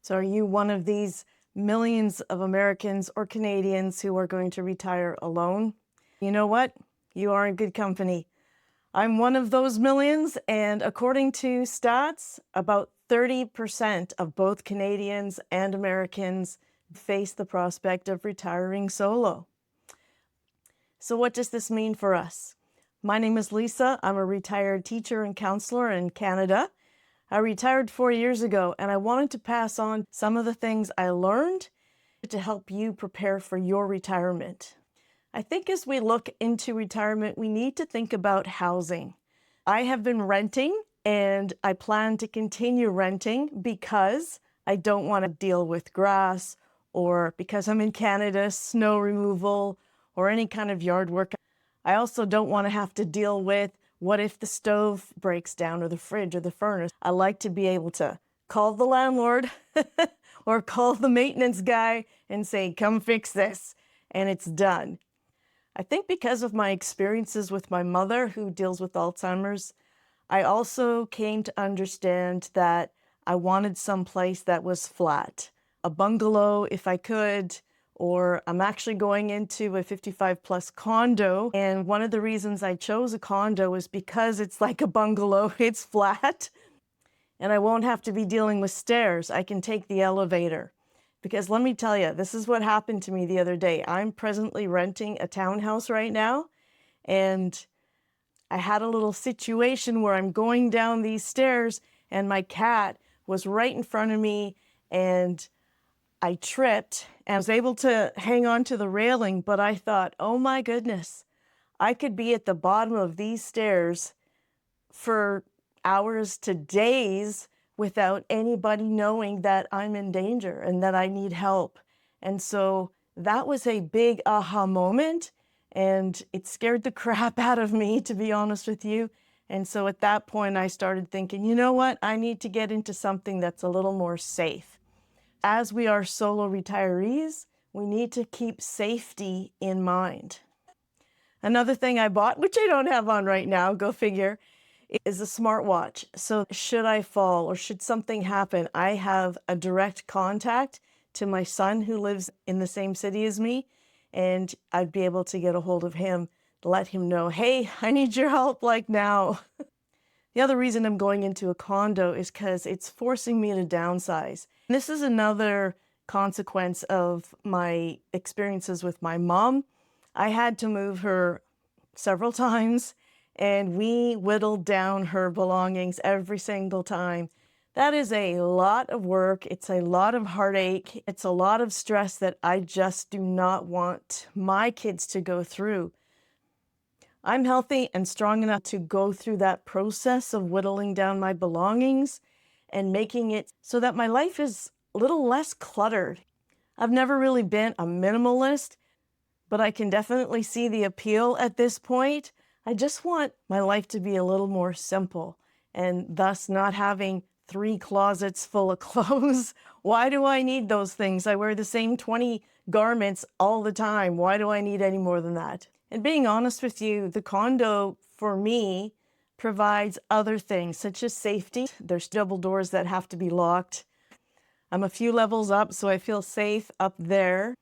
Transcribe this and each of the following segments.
So are you one of these millions of Americans or Canadians who are going to retire alone? You know what? You are in good company. I'm one of those millions, and according to stats, about 30% of both Canadians and Americans face the prospect of retiring solo. So what does this mean for us? My name is Lisa. I'm a retired teacher and counselor in Canada. I retired 4 years ago, and I wanted to pass on some of the things I learned to help you prepare for your retirement. I think as we look into retirement, we need to think about housing. I have been renting, and I plan to continue renting because I don't want to deal with grass, or because I'm in Canada, snow removal, or any kind of yard work. I also don't want to have to deal with what if the stove breaks down, or the fridge, or the furnace. I like to be able to call the landlord or call the maintenance guy and say, come fix this, and it's done. I think because of my experiences with my mother, who deals with Alzheimer's, I also came to understand that I wanted some place that was flat, a bungalow if I could, or I'm actually going into a 55 plus condo. And one of the reasons I chose a condo is because it's like a bungalow, it's flat, and I won't have to be dealing with stairs. I can take the elevator. Because let me tell you, this is what happened to me the other day. I'm presently renting a townhouse right now, and I had a little situation where I'm going down these stairs and my cat was right in front of me, and I tripped and was able to hang on to the railing, but I thought, oh my goodness, I could be at the bottom of these stairs for hours to days without anybody knowing that I'm in danger and that I need help. And so that was a big aha moment, and it scared the crap out of me, to be honest with you. And so at that point, I started thinking, you know what? I need to get into something that's a little more safe. As we are solo retirees, we need to keep safety in mind. Another thing I bought, which I don't have on right now, go figure, is a smartwatch. So should I fall or should something happen, I have a direct contact to my son who lives in the same city as me, and I'd be able to get a hold of him to let him know, hey, I need your help like now. The other reason I'm going into a condo is because it's forcing me to downsize. This is another consequence of my experiences with my mom. I had to move her several times, and we whittled down her belongings every single time. That is a lot of work. It's a lot of heartache. It's a lot of stress that I just do not want my kids to go through. I'm healthy and strong enough to go through that process of whittling down my belongings and making it so that my life is a little less cluttered. I've never really been a minimalist, but I can definitely see the appeal at this point. I just want my life to be a little more simple, and thus not having 3 closets full of clothes. Why do I need those things? I wear the same 20 garments all the time. Why do I need any more than that? And being honest with you, the condo for me provides other things such as safety. There's double doors that have to be locked. I'm a few levels up, so I feel safe up there.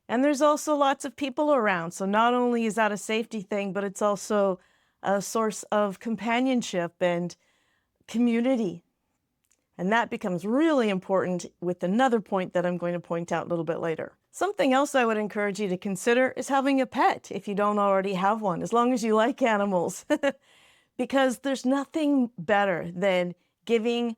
And there's also lots of people around. So not only is that a safety thing, but it's also a source of companionship and community. And that becomes really important with another point that I'm going to point out a little bit later. Something else I would encourage you to consider is having a pet if you don't already have one, as long as you like animals. Because there's nothing better than giving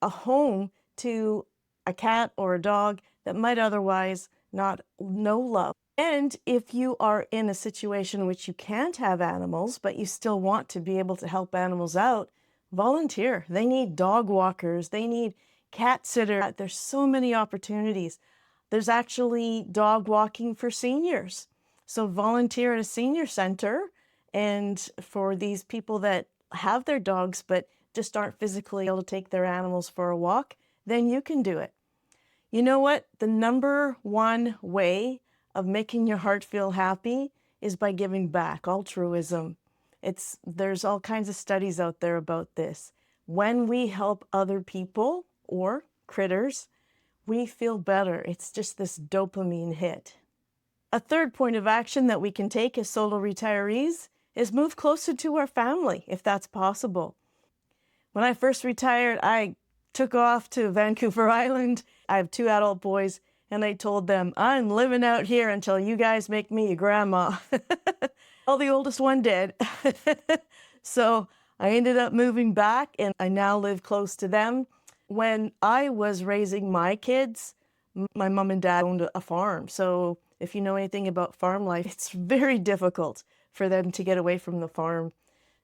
a home to a cat or a dog that might otherwise not know love. And if you are in a situation in which you can't have animals, but you still want to be able to help animals out, volunteer. They need dog walkers. They need cat sitters. There's so many opportunities. There's actually dog walking for seniors. So volunteer at a senior center. And for these people that have their dogs but just aren't physically able to take their animals for a walk, then you can do it. You know what? The number one way of making your heart feel happy is by giving back, altruism. There's all kinds of studies out there about this. When we help other people or critters, we feel better. It's just this dopamine hit. A third point of action that we can take as solo retirees is move closer to our family, if that's possible. When I first retired, I took off to Vancouver Island. I have 2 adult boys, and I told them, I'm living out here until you guys make me a grandma. Well, the oldest one did. So I ended up moving back, and I now live close to them. When I was raising my kids, my mom and dad owned a farm. So if you know anything about farm life, it's very difficult for them to get away from the farm.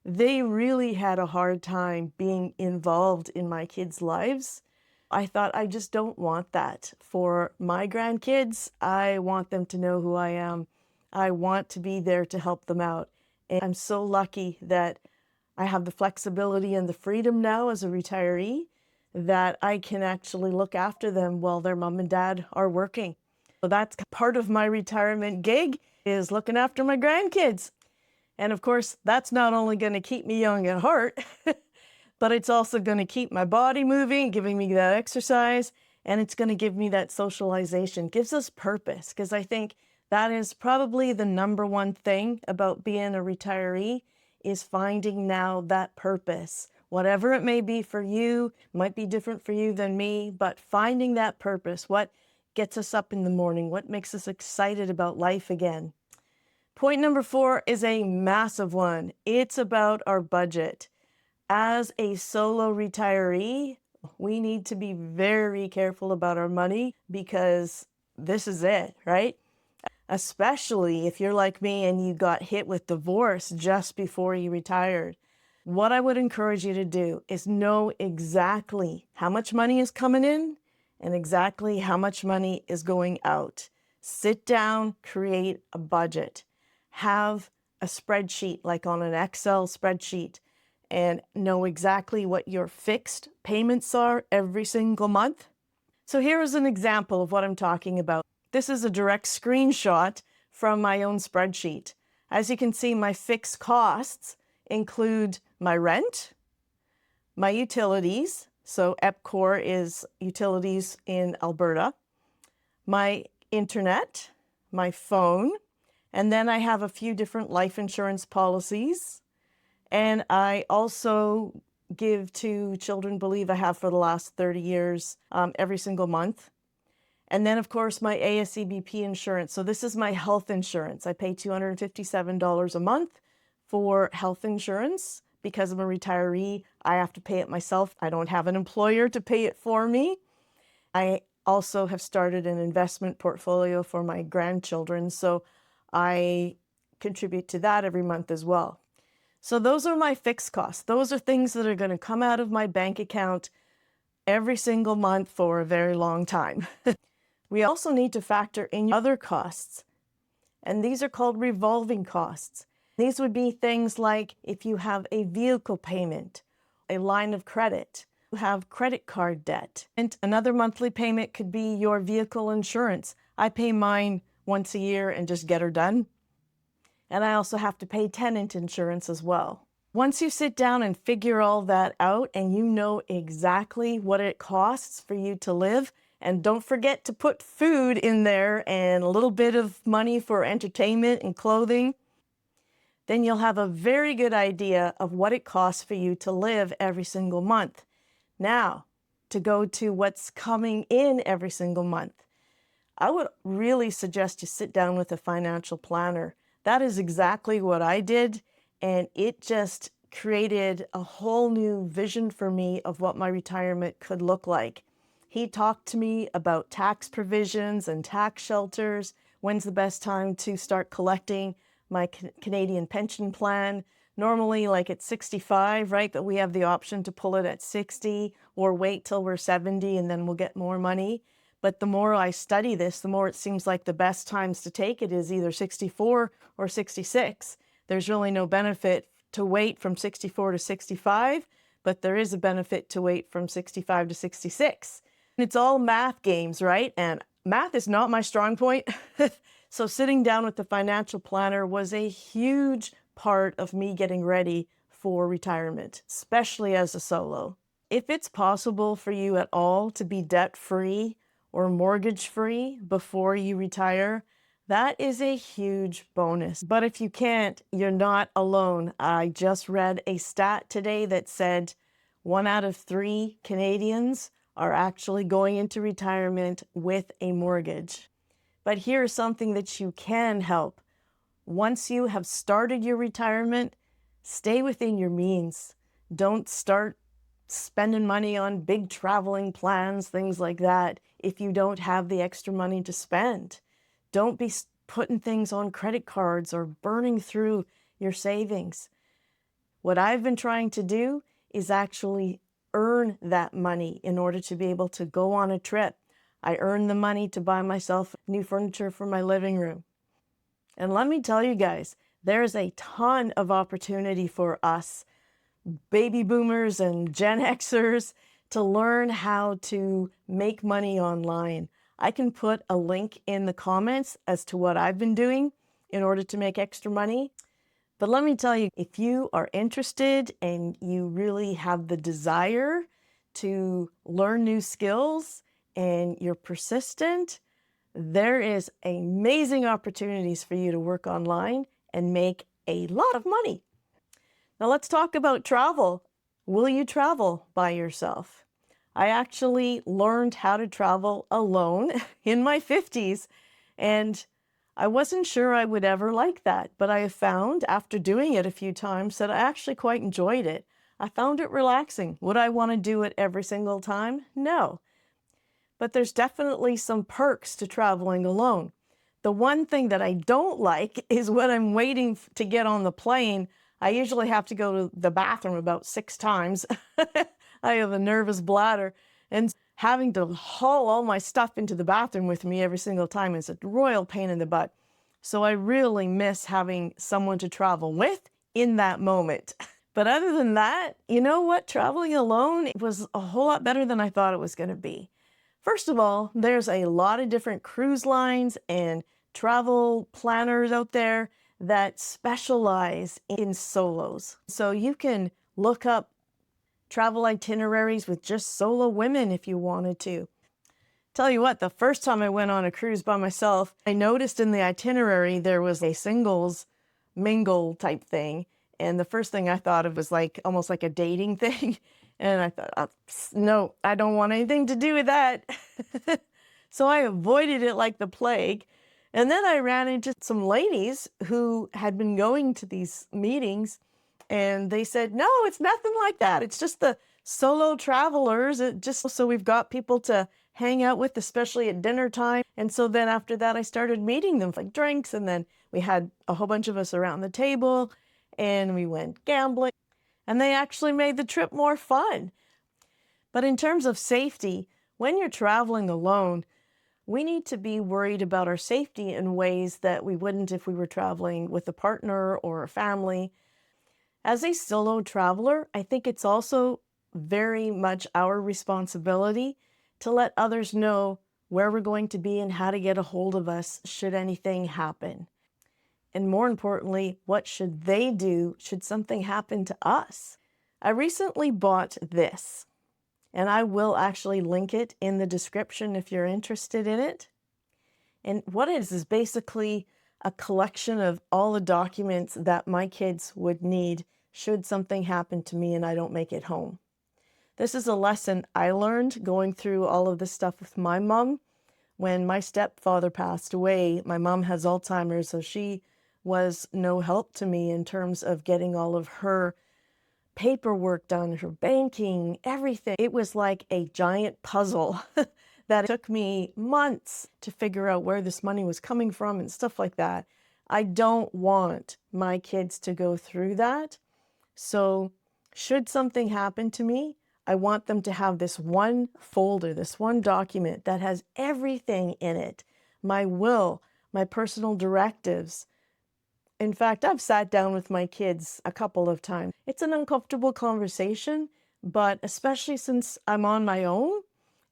They really had a hard time being involved in my kids' lives. I thought, I just don't want that for my grandkids. I want them to know who I am. I want to be there to help them out. And I'm so lucky that I have the flexibility and the freedom now as a retiree that I can actually look after them while their mom and dad are working. So that's part of my retirement gig, is looking after my grandkids. And of course, that's not only going to keep me young at heart, but it's also going to keep my body moving, giving me that exercise, and it's going to give me that socialization. It gives us purpose, because I think that is probably the number one thing about being a retiree, is finding now that purpose. Whatever it may be for you, might be different for you than me, but finding that purpose, what gets us up in the morning, what makes us excited about life again. Point number 4 is a massive one. It's about our budget. As a solo retiree, we need to be very careful about our money, because this is it, right? Especially if you're like me and you got hit with divorce just before you retired. What I would encourage you to do is know exactly how much money is coming in and exactly how much money is going out. Sit down, create a budget. Have a spreadsheet, like on an Excel spreadsheet, and know exactly what your fixed payments are every single month. So here is an example of what I'm talking about. This is a direct screenshot from my own spreadsheet. As you can see, my fixed costs include my rent, my utilities, so EPCOR is utilities in Alberta, my internet, my phone, and then I have a few different life insurance policies. And I also give to Children Believe I have for the last 30 years every single month. And then, of course, my ASCBP insurance. So this is my health insurance. I pay $257 a month for health insurance. Because I'm a retiree, I have to pay it myself. I don't have an employer to pay it for me. I also have started an investment portfolio for my grandchildren, so I contribute to that every month as well. So those are my fixed costs. Those are things that are going to come out of my bank account every single month for a very long time. We also need to factor in other costs, and these are called revolving costs. These would be things like if you have a vehicle payment, a line of credit, you have credit card debt, and another monthly payment could be your vehicle insurance. I pay mine once a year and just get her done. And I also have to pay tenant insurance as well. Once you sit down and figure all that out and you know exactly what it costs for you to live, and don't forget to put food in there and a little bit of money for entertainment and clothing, then you'll have a very good idea of what it costs for you to live every single month. Now, to go to what's coming in every single month, I would really suggest you sit down with a financial planner. That is exactly what I did, and it just created a whole new vision for me of what my retirement could look like. He talked to me about tax provisions and tax shelters, when's the best time to start collecting my Canadian pension plan. Normally like at 65, right? But we have the option to pull it at 60 or wait till we're 70 and then we'll get more money. But the more I study this, the more it seems like the best times to take it is either 64 or 66. There's really no benefit to wait from 64 to 65, but there is a benefit to wait from 65 to 66. It's all math games, right? And math is not my strong point. So sitting down with the financial planner was a huge part of me getting ready for retirement, especially as a solo. If it's possible for you at all to be debt-free or mortgage free before you retire, that is a huge bonus. But if you can't, you're not alone. I just read a stat today that said 1 out of 3 Canadians are actually going into retirement with a mortgage. But here's something that you can help. Once you have started your retirement, stay within your means. Don't start spending money on big traveling plans, things like that, if you don't have the extra money to spend. Don't be putting things on credit cards or burning through your savings. What I've been trying to do is actually earn that money in order to be able to go on a trip. I earned the money to buy myself new furniture for my living room. And let me tell you guys, there's a ton of opportunity for us baby boomers and Gen Xers to learn how to make money online. I can put a link in the comments as to what I've been doing in order to make extra money. But let me tell you, if you are interested and you really have the desire to learn new skills and you're persistent, there is amazing opportunities for you to work online and make a lot of money. Now let's talk about travel. Will you travel by yourself? I actually learned how to travel alone in my 50s, and I wasn't sure I would ever like that, but I have found after doing it a few times that I actually quite enjoyed it. I found it relaxing. Would I want to do it every single time? No. But there's definitely some perks to traveling alone. The one thing that I don't like is when I'm waiting to get on the plane, I usually have to go to the bathroom about 6 times. I have a nervous bladder, and having to haul all my stuff into the bathroom with me every single time is a royal pain in the butt. So I really miss having someone to travel with in that moment. But other than that, you know what? Traveling alone was a whole lot better than I thought it was going to be. First of all, there's a lot of different cruise lines and travel planners out there that specialize in solos. So you can look up travel itineraries with just solo women if you wanted to. Tell you what, the first time I went on a cruise by myself, I noticed in the itinerary there was a singles mingle type thing. And the first thing I thought of was like almost like a dating thing. And I thought, oh, no, I don't want anything to do with that. So I avoided it like the plague. And then I ran into some ladies who had been going to these meetings, and they said, no, it's nothing like that. It's just the solo travelers. It just so we've got people to hang out with, especially at dinner time. And so then after that, I started meeting them for like drinks. And then we had a whole bunch of us around the table and we went gambling, and they actually made the trip more fun. But in terms of safety, when you're traveling alone, we need to be worried about our safety in ways that we wouldn't if we were traveling with a partner or a family. As a solo traveler, I think it's also very much our responsibility to let others know where we're going to be and how to get a hold of us should anything happen. And more importantly, what should they do should something happen to us? I recently bought this, and I will actually link it in the description if you're interested in it. And what it is basically a collection of all the documents that my kids would need should something happen to me and I don't make it home. This is a lesson I learned going through all of this stuff with my mom. When my stepfather passed away, my mom has Alzheimer's, so she was no help to me in terms of getting all of her paperwork done, her banking, everything. It was like a giant puzzle that took me months to figure out where this money was coming from and stuff like that. I don't want my kids to go through that. So should something happen to me, I want them to have this one folder, this one document that has everything in it. My will, my personal directives. In fact, I've sat down with my kids a couple of times. It's an uncomfortable conversation, but especially since I'm on my own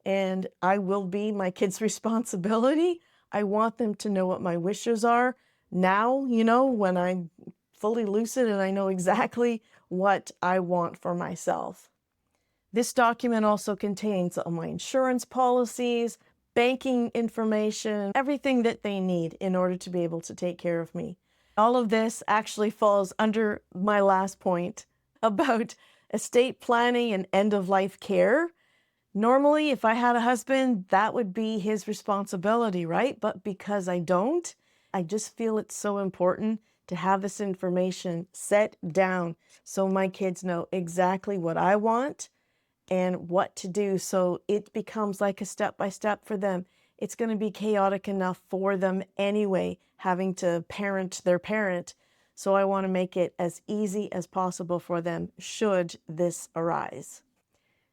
and I will be my kids' responsibility, I want them to know what my wishes are now, when I'm fully lucid and I know exactly what I want for myself. This document also contains all my insurance policies, banking information, everything that they need in order to be able to take care of me. All of this actually falls under my last point about estate planning and end-of-life care. Normally, if I had a husband, that would be his responsibility, right? But because I don't, I just feel it's so important to have this information set down so my kids know exactly what I want and what to do. So it becomes like a step-by-step for them. It's going to be chaotic enough for them anyway, having to parent their parent. So I want to make it as easy as possible for them should this arise.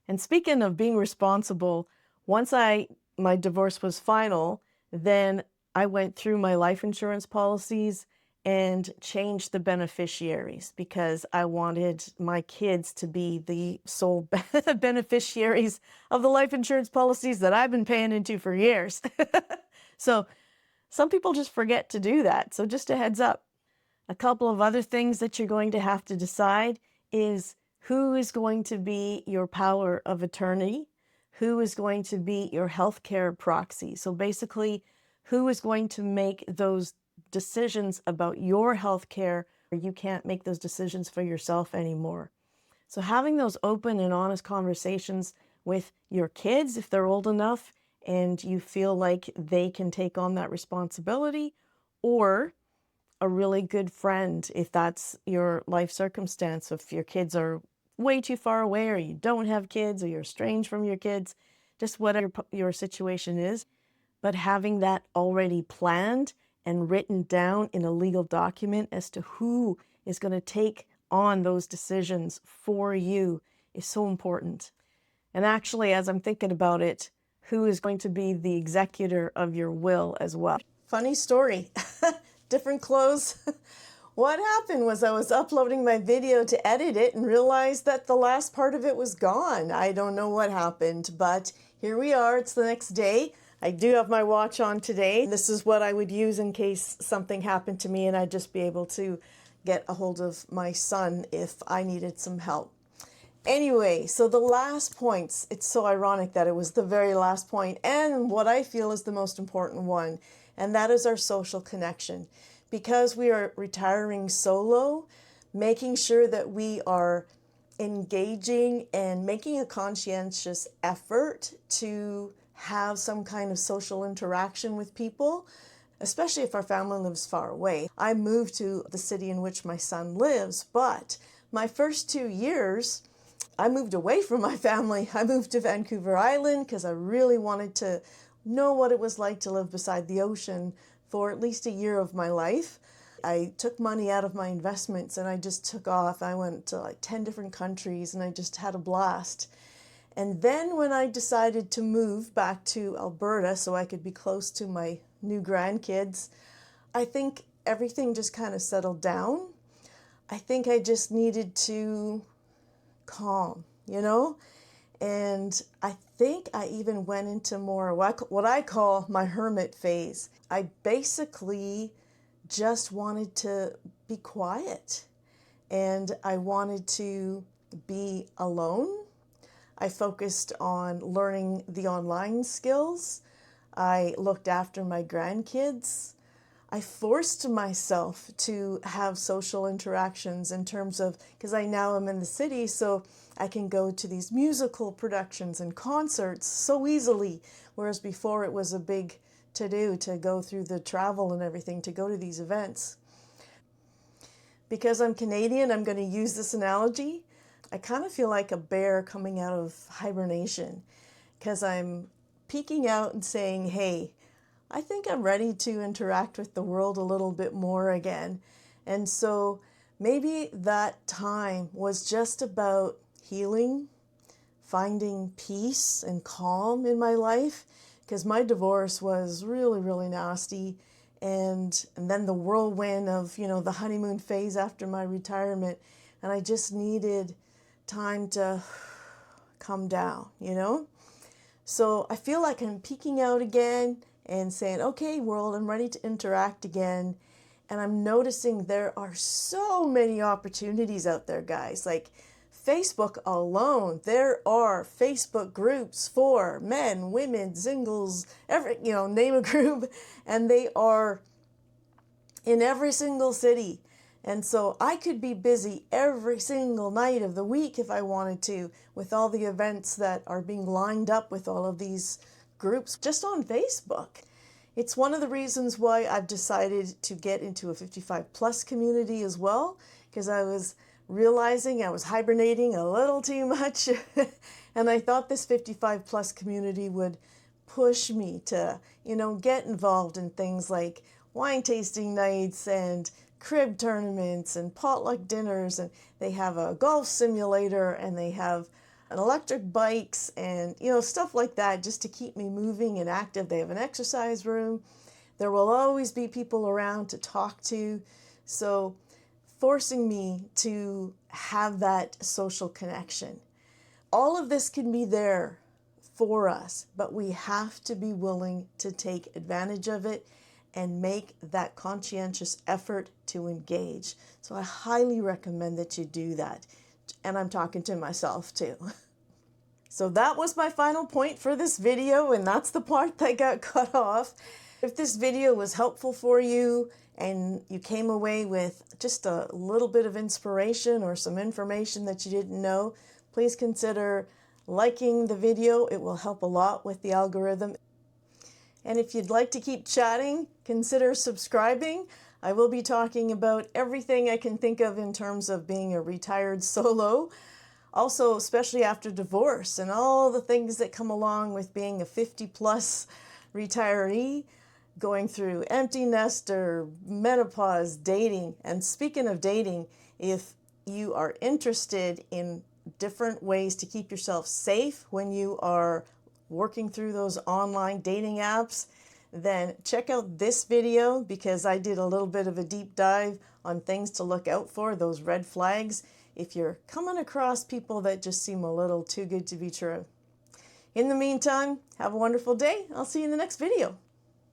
And speaking of being responsible, once my divorce was final, then I went through my life insurance policies and changed the beneficiaries because I wanted my kids to be the sole beneficiaries of the life insurance policies that I've been paying into for years. So some people just forget to do that. So just a heads up. A couple of other things that you're going to have to decide is who is going to be your power of attorney, who is going to be your healthcare proxy. So basically, who is going to make those decisions about your healthcare, or you can't make those decisions for yourself anymore. So having those open and honest conversations with your kids, if they're old enough and you feel like they can take on that responsibility, or a really good friend if that's your life circumstance. If your kids are way too far away, or you don't have kids, or you're estranged from your kids, just whatever your situation is. But having that already planned and written down in a legal document as to who is going to take on those decisions for you is so important. And actually, as I'm thinking about it, who is going to be the executor of your will as well. Funny story. Different clothes. What happened was I was uploading my video to edit it and realized that the last part of it was gone. I don't know what happened, but here we are. It's the next day. I do have my watch on today. This is what I would use in case something happened to me and I'd just be able to get a hold of my son if I needed some help. Anyway, so the last points, it's so ironic that it was the very last point and what I feel is the most important one, and that is our social connection. Because we are retiring solo, making sure that we are engaging and making a conscientious effort to have some kind of social interaction with people, especially if our family lives far away. I moved to the city in which my son lives, but my first 2 years, I moved away from my family. I moved to Vancouver Island because I really wanted to know what it was like to live beside the ocean for at least a year of my life. I took money out of my investments and I just took off. I went to like 10 different countries and I just had a blast. And then when I decided to move back to Alberta so I could be close to my new grandkids, I think everything just kind of settled down. I think I just needed to calm, you know? And I think I even went into more what I call my hermit phase. I basically just wanted to be quiet and I wanted to be alone. I focused on learning the online skills. I looked after my grandkids. I forced myself to have social interactions in terms of, because I now am in the city, so I can go to these musical productions and concerts so easily, whereas before it was a big to-do to go through the travel and everything to go to these events. Because I'm Canadian, I'm going to use this analogy. I kind of feel like a bear coming out of hibernation because I'm peeking out and saying, hey, I think I'm ready to interact with the world a little bit more again. And so maybe that time was just about healing, finding peace and calm in my life, because my divorce was really, really nasty. And then the whirlwind of, you know, the honeymoon phase after my retirement. And I just needed time to come down, you know? So I feel like I'm peeking out again and saying, okay, world, I'm ready to interact again. And I'm noticing there are so many opportunities out there, guys. Like Facebook alone, there are Facebook groups for men, women, singles, name a group, and they are in every single city. And so I could be busy every single night of the week if I wanted to, with all the events that are being lined up with all of these groups just on Facebook. It's one of the reasons why I've decided to get into a 55 plus community as well, because I was realizing I was hibernating a little too much. And I thought this 55 plus community would push me to, get involved in things like wine tasting nights and crib tournaments and potluck dinners, and they have a golf simulator, and they have an electric bikes and stuff like that, just to keep me moving and active. They have an exercise room. There will always be people around to talk to, so forcing me to have that social connection. All of this can be there for us, but we have to be willing to take advantage of it and make that conscientious effort to engage. So I highly recommend that you do that. And I'm talking to myself too. So that was my final point for this video, and that's the part that got cut off. If this video was helpful for you and you came away with just a little bit of inspiration or some information that you didn't know, please consider liking the video. It will help a lot with the algorithm. And if you'd like to keep chatting, consider subscribing. I will be talking about everything I can think of in terms of being a retired solo. Also, especially after divorce and all the things that come along with being a 50 plus retiree, going through empty nester, menopause, dating. And speaking of dating, if you are interested in different ways to keep yourself safe when you are working through those online dating apps, then check out this video, because I did a little bit of a deep dive on things to look out for, those red flags, if you're coming across people that just seem a little too good to be true. In the meantime, have a wonderful day. I'll see you in the next video.